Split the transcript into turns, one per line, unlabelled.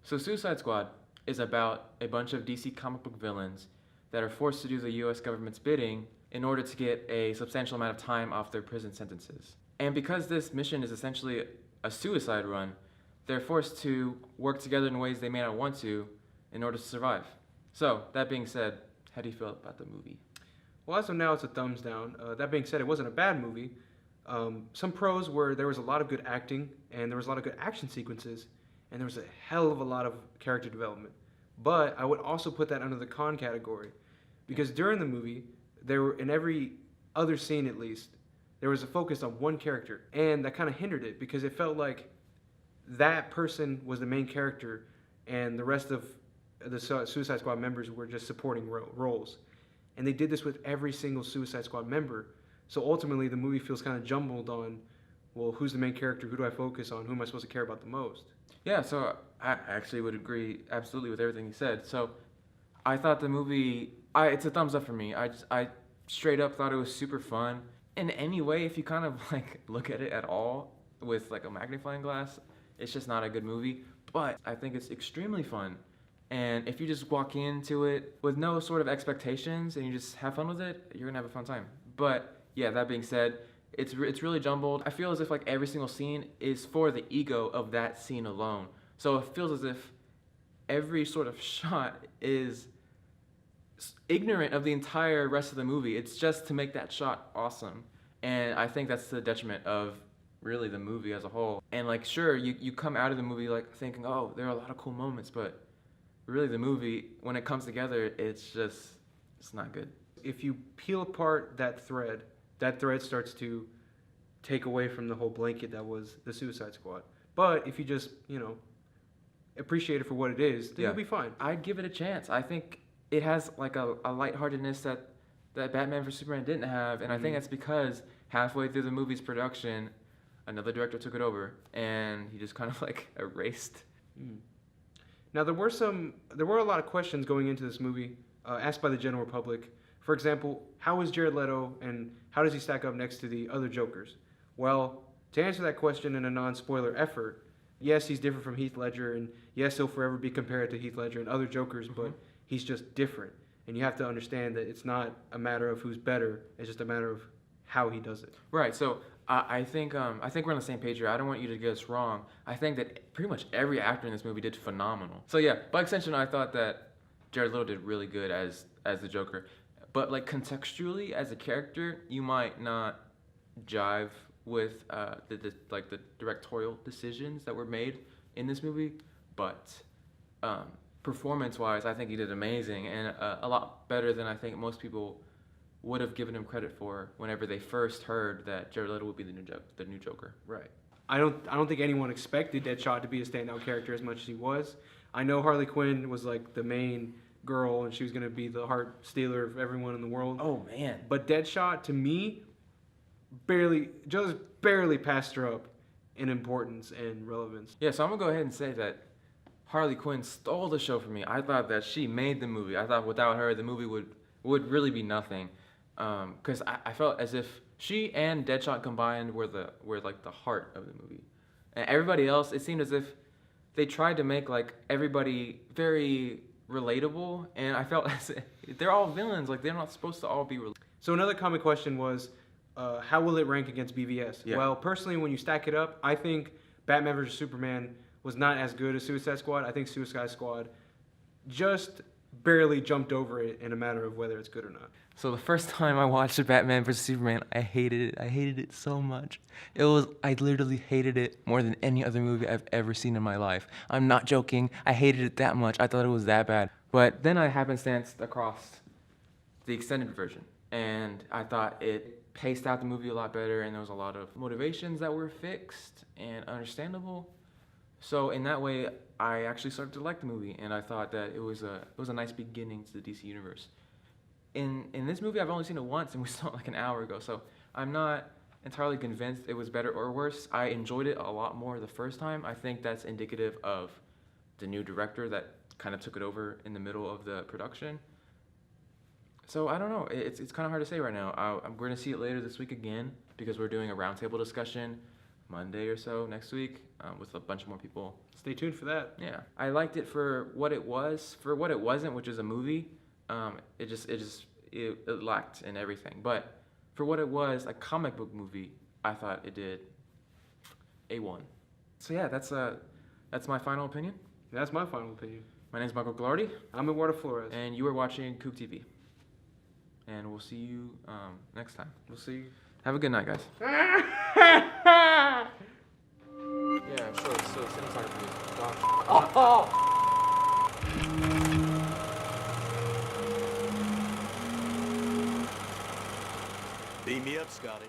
So Suicide Squad is about a bunch of DC comic book villains that are forced to do the US government's bidding in order to get a substantial amount of time off their prison sentences. And because this mission is essentially a suicide run, they're forced to work together in ways they may not want to in order to survive. So, that being said, how do you feel about the movie?
Well, as of now, it's a thumbs down. That being said, it wasn't a bad movie. Some pros were there was a lot of good acting, and there was a lot of good action sequences, and there was a hell of a lot of character development. But I would also put that under the con category, because during the movie, there were, in every other scene at least, there was a focus on one character, and that kind of hindered it because it felt like that person was the main character, and the rest of the Suicide Squad members were just supporting roles. And they did this with every single Suicide Squad member. So ultimately, the movie feels kind of jumbled on, well, who's the main character? Who do I focus on? Who am I supposed to care about the most?
Yeah, so I actually would agree absolutely with everything you said. So I thought the movie, it's a thumbs up for me. I straight up thought it was super fun. In any way, if you kind of like look at it at all with like a magnifying glass, it's just not a good movie. But I think it's extremely fun. And if you just walk into it with no sort of expectations and you just have fun with it, you're gonna have a fun time. But yeah, that being said, it's really jumbled. I feel as if like every single scene is for the ego of that scene alone. So it feels as if every sort of shot is ignorant of the entire rest of the movie. It's just to make that shot awesome. And I think that's the detriment of really the movie as a whole. And like, sure, you come out of the movie like thinking, oh, there are a lot of cool moments, but really the movie, when it comes together, it's not good.
If you peel apart that thread starts to take away from the whole blanket that was the Suicide Squad. But if you just, appreciate it for what it is, then you'll be fine.
I'd give it a chance. I think it has like a lightheartedness that Batman vs Superman didn't have, and I think that's because halfway through the movie's production, another director took it over, and he just kind of like erased.
Now there were a lot of questions going into this movie asked by the general public. For example, how is Jared Leto and how does he stack up next to the other Jokers? Well, to answer that question in a non-spoiler effort, yes, he's different from Heath Ledger, and yes, he'll forever be compared to Heath Ledger and other Jokers, but he's just different. And you have to understand that it's not a matter of who's better, it's just a matter of how he does it.
Right, so I think we're on the same page here. I don't want you to get us wrong. I think that pretty much every actor in this movie did phenomenal. So yeah, by extension, I thought that Jared Leto did really good as the Joker. But like contextually, as a character, you might not jive with the directorial decisions that were made in this movie. But performance-wise, I think he did amazing and a lot better than I think most people would have given him credit for whenever they first heard that Jared Leto would be the new Joker.
Right. I don't think anyone expected Deadshot to be a standout character as much as he was. I know Harley Quinn was like the main girl and she was going to be the heart stealer of everyone in the world.
Oh man.
But Deadshot to me just barely passed her up in importance and relevance.
Yeah, so I'm going to go ahead and say that Harley Quinn stole the show for me. I thought that she made the movie. I thought without her the movie would really be nothing. Because I felt as if she and Deadshot combined were like the heart of the movie, and everybody else, it seemed as if they tried to make like everybody very relatable, and I felt as if they're all villains, like they're not supposed to all be relatable.
So another common question was, how will it rank against BVS?
Yeah.
Well, personally, when you stack it up, I think Batman vs Superman was not as good as Suicide Squad. I think Suicide Squad just barely jumped over it in a matter of whether it's good or not.
So the first time I watched Batman vs Superman, I hated it. I hated it so much. I literally hated it more than any other movie I've ever seen in my life. I'm not joking. I hated it that much. I thought it was that bad. But then I happenstanced across the extended version, and I thought it paced out the movie a lot better, and there was a lot of motivations that were fixed and understandable. So in that way, I actually started to like the movie, and I thought that it was a nice beginning to the DC universe. In this movie, I've only seen it once, and we saw it like an hour ago, so I'm not entirely convinced it was better or worse. I enjoyed it a lot more the first time. I think that's indicative of the new director that kind of took it over in the middle of the production. So I don't know. It's kind of hard to say right now. I'm going to see it later this week again because we're doing a roundtable discussion Monday or so next week with a bunch more people.
Stay tuned for that.
Yeah, I liked it for what it was. For what it wasn't, which is a movie, it lacked in everything. But for what it was, a comic book movie, I thought it did A1. So yeah, that's my final opinion.
That's my final opinion.
My name's Michael Glardy,
I'm Eduardo Flores.
and you are watching CoogTV. And we'll see you next time.
We'll see you.
Have a good night, guys.
Yeah,
so cinematography is gone.
Beam me up, Scotty.